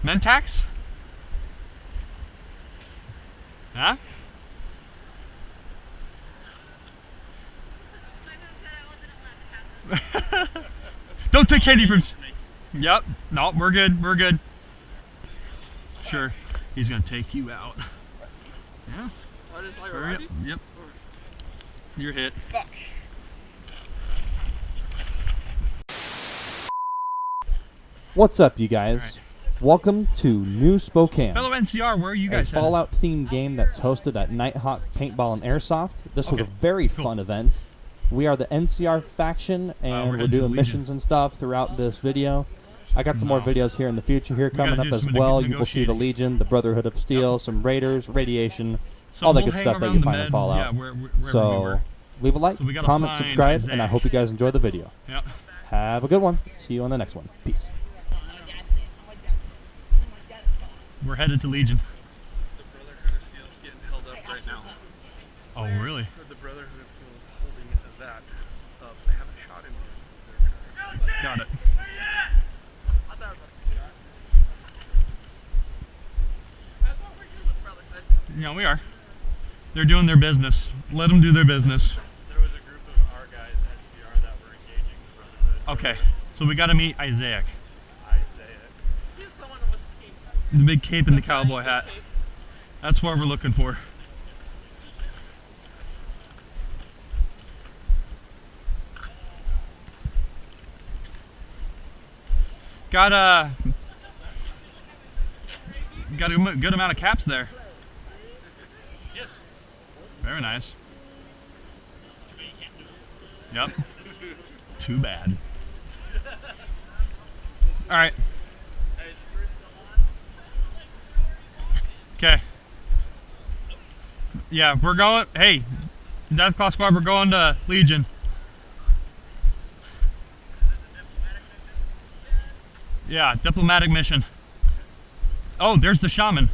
Mentax? Huh? Don't take candy from... Yep. No, we're good. We're good. Sure. He's gonna take you out. Yeah. What is like Hurry up. Yep. You're hit. Fuck. What's up, you guys? Welcome to New Spokane. Fellow NCR, where are you guys a Fallout-themed game that's hosted at Nitehawk Paintball and Airsoft. This was a very fun event. We are the NCR faction, and we're doing missions and stuff throughout this video. I got some more videos here in the future here coming up as well. You will see the Legion, the Brotherhood of Steel, some Raiders, Radiation, all that good stuff that you find in Fallout. So leave a like, comment, subscribe, and I hope you guys enjoy the video. Have a good one. See you on the next one. Peace. We're headed to Legion. The Brotherhood of Steel is getting held up right now. Oh, really? The Brotherhood of Steel is holding that up. They haven't shot him yet. Got it. Yeah, we are. They're doing their business. Let them do their business. There was a group of our guys, NCR, that were engaging the Brotherhood. Okay, so we got to meet Isaac. He's the one with the cape. The big cape and the cowboy hat. That's what we're looking for. Got a good amount of caps there. Yes. Very nice. Yep. Too bad. All right. Okay. Yeah, we're going. Hey, Death Claw Squad, we're going to Legion. Yeah, diplomatic mission. Oh, there's the shaman.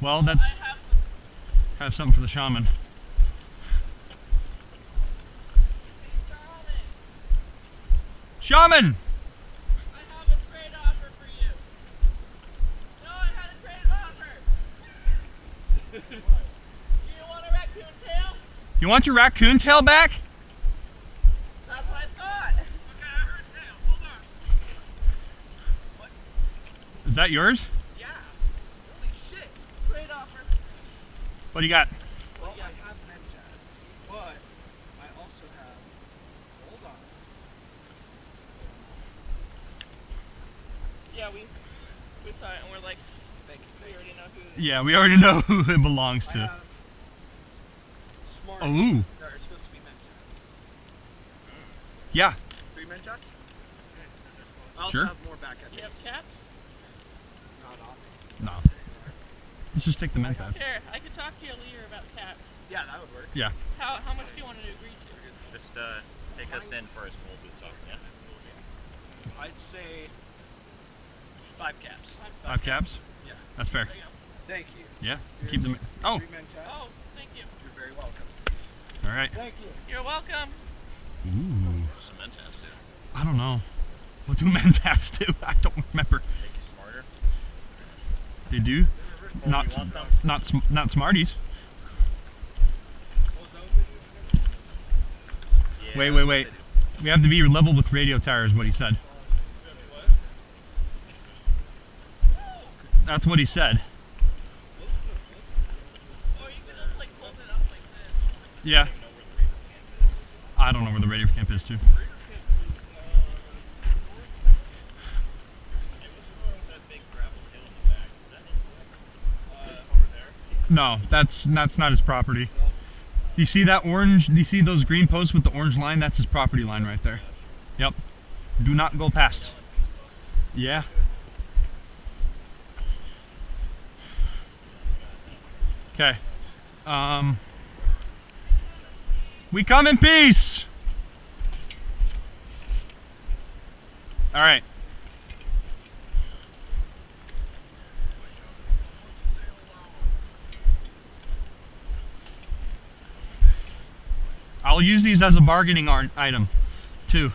Well, that's... I have something for the shaman. Shaman! I have a trade offer for you. No, I had a trade offer. Do you want a raccoon tail? You want your raccoon tail back? That's what I thought. Okay, I heard tail. Hold on. What? Is that yours? Yeah. Holy shit. Trade offer. What do you got? Well, I have Mentats, but I also have... Hold on. Yeah, we saw it and we're like, Thank you. we already know who. Yeah, we already know who it belongs I to. have Smart. Oh. They're supposed to be Mentats. Yeah. 3 Mentats? I also Sure. have more back at Do you have caps? Not on me. No. Let's just take the mentat. Here, I could talk to you later about caps. Yeah, that would work. Yeah. How much do you want to agree to? Just take us in first, we'll do something, yeah? I'd say 5 caps. 5 caps? Yeah. That's fair. Thank you. Yeah. Keep them. Oh. 3 Mentats. Oh, thank you. You're very welcome. All right. Thank you. You're welcome. Ooh. What's the Mentats do? I don't know. What do mentats do? I don't remember. Make you smarter? They do. You want some? Not Smarties. Yeah, Wait. that's what they do. We have to be level with radio tower is what he said. That's what he said. Or you could just like hold it up like this. Yeah. I don't know where the radio camp is too. No, that's not his property. You see that orange? Do you see those green posts with the orange line? That's his property line right there. Yep. Do not go past. Yeah. Okay. We come in peace. All right. I'll use these as a bargaining item, too.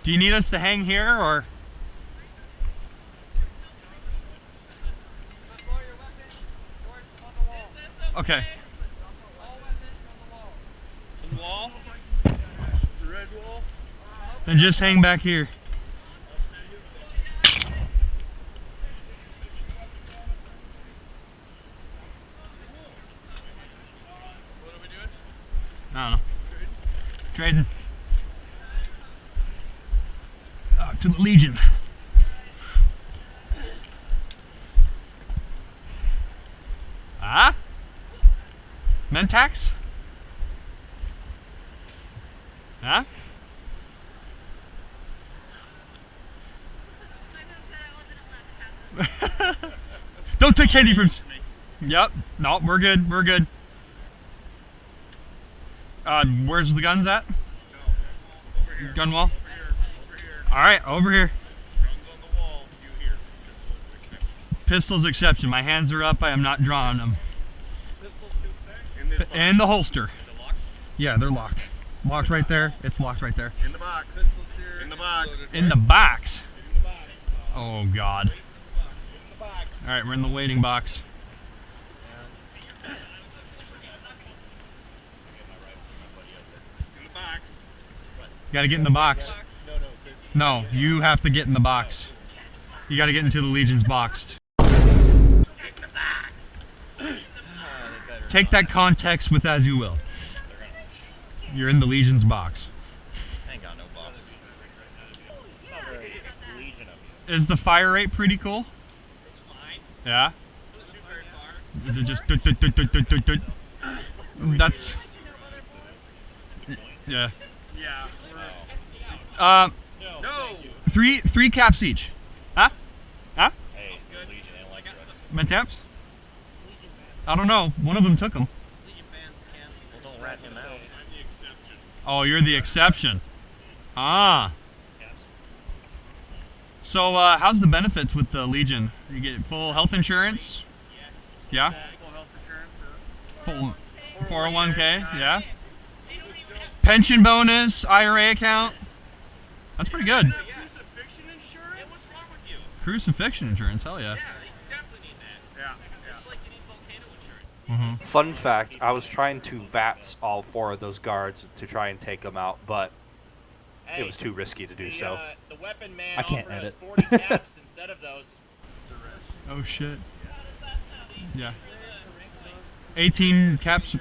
Do you need us to hang here or? Okay. On the wall? The red wall? Then just hang back here. What are we doing? I don't know. Trading. To the Legion. Ah? Mentax? Huh? Don't take candy from. Yep. No, we're good. We're good. Where's the guns at? Over here. Gun wall? Over here. All right, over here. Guns on the wall. You here. Pistol exception. Pistols exception. My hands are up. I am not drawing them. Pistols too thick? In this box. And the holster. Is it locked? Yeah, they're locked. Locked right there. It's locked right there. In the box. Pistols here. In the box. In the box. In the box. Oh God. In the box. All right, we're in the waiting box. In the box. You gotta get in the box. No, No, you have to get in the box. You gotta get into the Legion's box. Take that context with as you will. You're in the Legion's box. I ain't got no boxes. It's not very Legion of you. Is the fire rate pretty cool? it's fine. Yeah? Doesn't shoot very far. Is it just dut, dut, dut, dut, dut, dut, dut? That's yeah. Yeah. We're no. Three caps each. Huh? Huh? Hey, Legion, they don't like drugs. Mentaps? I don't know. One of them took them. Well, don't rat him out. I'm the exception. Oh, you're the exception. Ah. So, how's the benefits with the Legion? You get full health insurance? Yes. Yeah? Full health insurance. Full 401k? Yeah? Pension bonus, IRA account? That's pretty good. Crucifixion insurance? What's wrong with you? Crucifixion insurance, hell yeah. Yeah, they definitely need that. Yeah. Just like you need volcano insurance. Fun fact, I was trying to VATS all 4 of those guards to try and take them out, but it was too risky to do so. The weapon man I can't offered us edit. 40 caps instead of those. Oh shit. Yeah. 18 caps.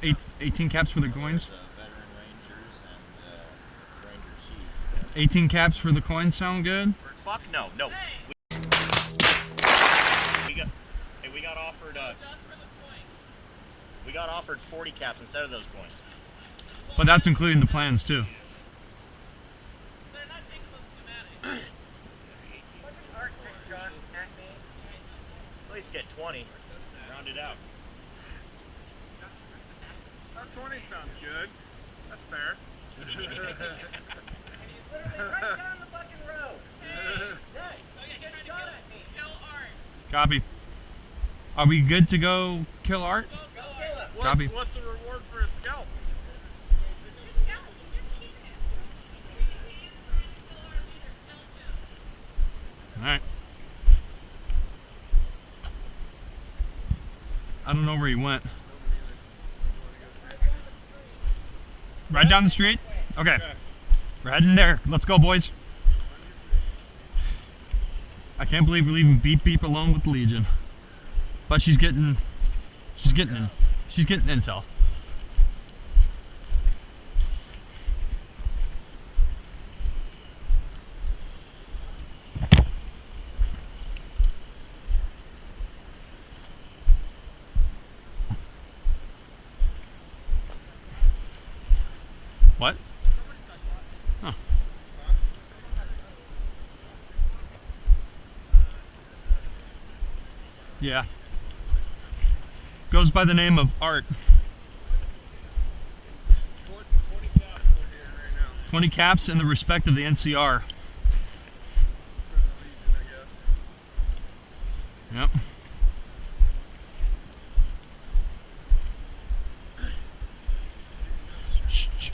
18 caps for the coins. Veteran Rangers and Ranger Chief. 18 caps for the coins sound good? Fuck no, no. We got offered. We got offered 40 caps instead of those coins. But that's including the plans too. At least get 20. Round it out. 20 sounds good. That's fair. Copy. Are we good to go kill Art? Copy. What's the reward for a scalp? Alright. I don't know where he went. Right down the street? Okay. We're heading there. Let's go, boys. I can't believe we're leaving Beep Beep alone with the Legion. But she's getting intel. What? Huh. Yeah. Goes by the name of Art. 20 caps we're here right now. 20 caps in the respect of the NCR. For the Legion, I guess. Yep. Shh.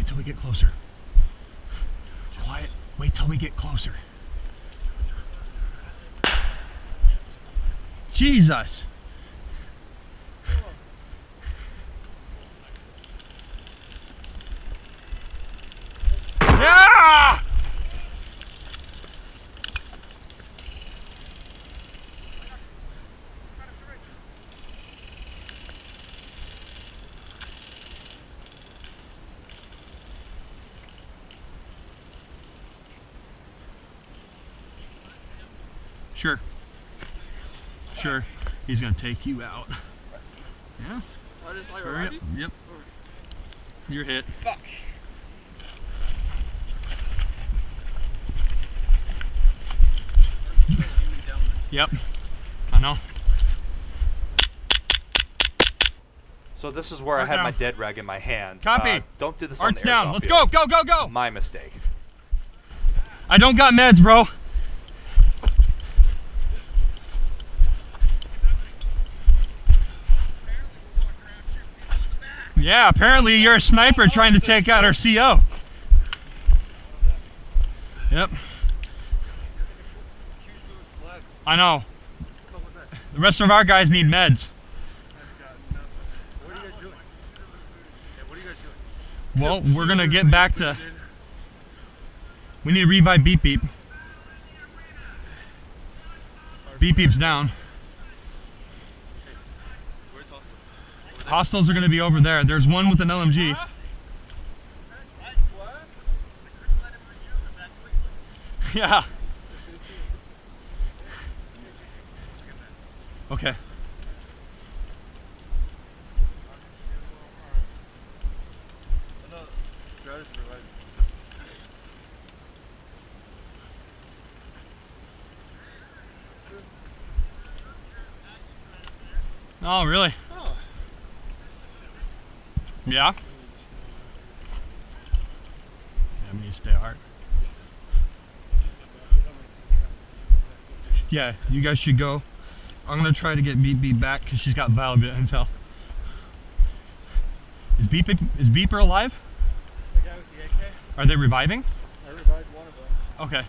till we get closer. Quiet. Wait till we get closer. Jesus. Yeah! Sure. Sure. He's gonna take you out. Yeah. I just like Hurry up. Yep. You're hit. Fuck. Yep. I know. So this is where I Arc had down. my dead rag in my hand. Copy. Don't do this Arch on the down. airsoft Let's field. go. Go, go, go. My mistake. I don't got meds, bro. Yeah, apparently you're a sniper trying to take out our CO. Yep. I know. The rest of our guys need meds. What are you guys doing? Yeah, what are you guys doing? Well, we're gonna get back to. We need to revive Beep Beep. Beep Beep's down. Where's Hustle? Hostiles are gonna be over there. There's one with an LMG. Yeah. Okay. Oh, really? Yeah? I mean, you stay hard. Yeah, you guys should go. I'm gonna try to get Beep Beep back because she's got valuable intel. Is Beeper alive? The guy with the AK? Are they reviving? I revived one of them. Okay.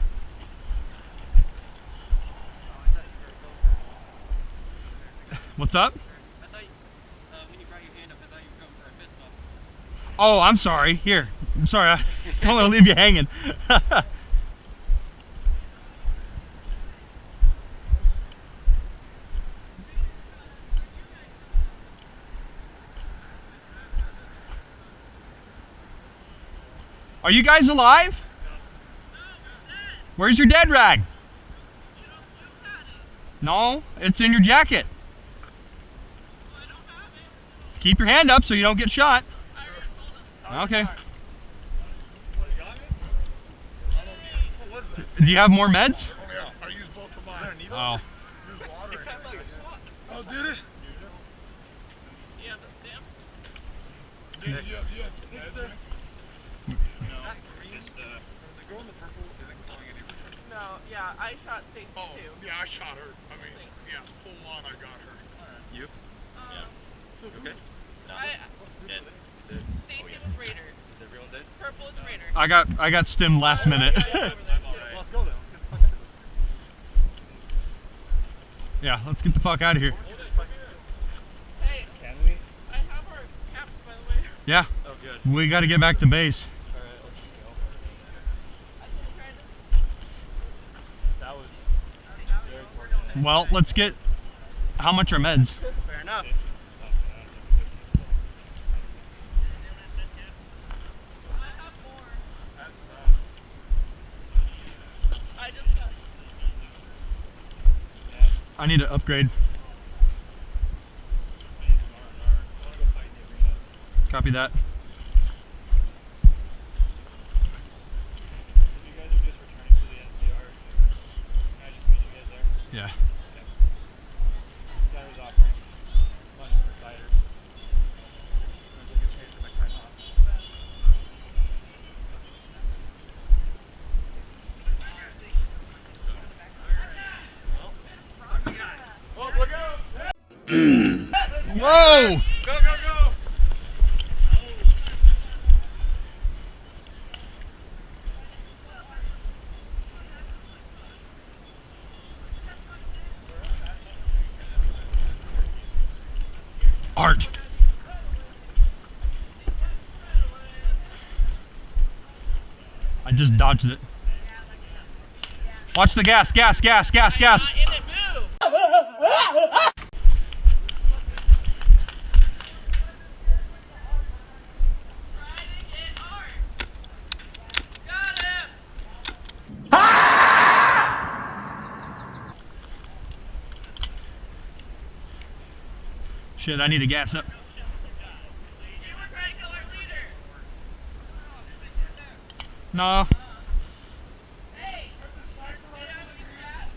What's up? I thought when you brought your hand up, I thought you were going for a fist bump. Oh, I'm sorry. Here. I'm sorry. I don't want to leave you hanging. Are you guys alive? Where's your dead rag? No, it's in your jacket. Keep your hand up so you don't get shot. Okay. Do you have more meds? Oh yeah, I used both of mine. Oh. Oh, did it? You have the stamp? Yeah. The girl in the purple isn't calling anyone. No, yeah, I shot Stacy Oh, too. yeah, I shot her. I mean, yeah, full on, I got her. You? Okay. Stacy was Raider. Is everyone dead? Purple is Raider. I got stimmed last minute. Let's go then. Let's get the fuck out of this. Yeah, let's get the fuck out of here. Hey, Can we? I have our caps, by the way. Yeah, Oh, good. we got to get back to base. Alright, let's just go. I just tried to... That was very fortunate. Well, let's get. How much are meds? Fair enough. I have more. I just got... I need to upgrade. Copy that. You guys are just returning to the NCR. Can I just meet you guys there? Yeah. Guy was offering money for fighters. I'm gonna get paid for my time off. Oh, look out! Whoa! Go, go, go! art. I just dodged it. Watch the gas, gas, gas, gas, gas. Not in it, move. Try to get hard. Got him. Shit, I need to gas up. You were trying to kill our leader. No. Hey, get out of the grass.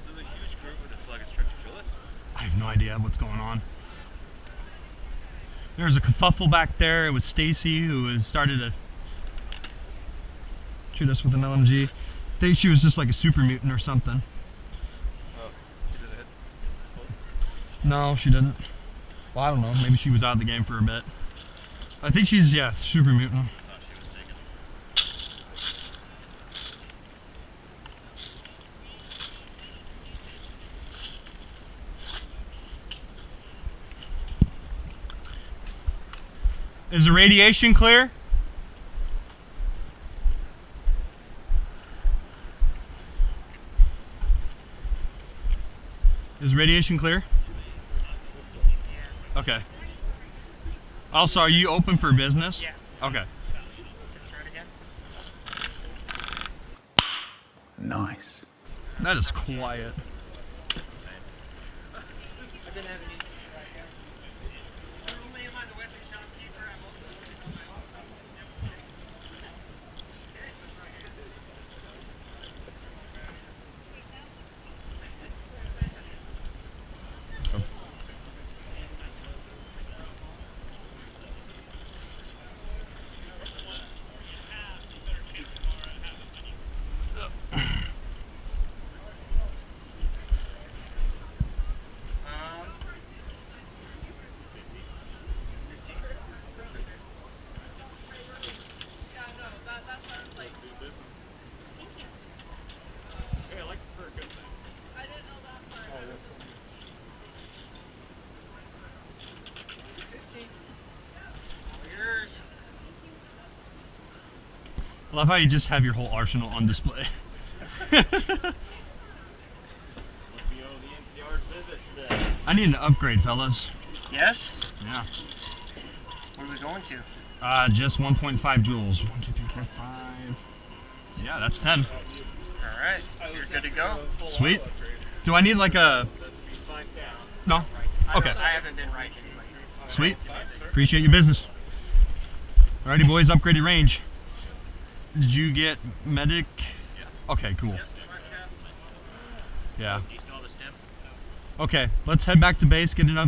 So the huge group with the flag is trying to kill us? I have no idea what's going on. There was a kerfuffle back there. It was Stacy who started to shoot us with an LMG. I think she was just like a super mutant or something. Oh, she didn't hit. No, she didn't. Well, I don't know. Maybe she was out of the game for a bit. I think she's, yeah, super mutant. Thought she was taken. Is the radiation clear? Is radiation clear? Okay. Also, are you open for business? Yes. Okay. Try it again. Nice. That is quiet. I didn't have any right here. Only am I the weapon shopkeeper? I'm Yeah, no, that's what I was like. Hey, I like it for a good thing. I didn't know that part. 15. All yours. I love how you just have your whole arsenal on display. I need an upgrade, fellas. Yes? Yeah. What are we going to? Just 1.5 joules. 1, 2, 3, 4, 5. Yeah, that's 10. Alright, you're good to go. Sweet. Do I need like a... No? Okay. I haven't been right anyway. Sweet. Appreciate your business. Alrighty, boys. Upgraded range. Did you get medic? Yeah. Okay, cool. Yeah. Okay, let's head back to base, get another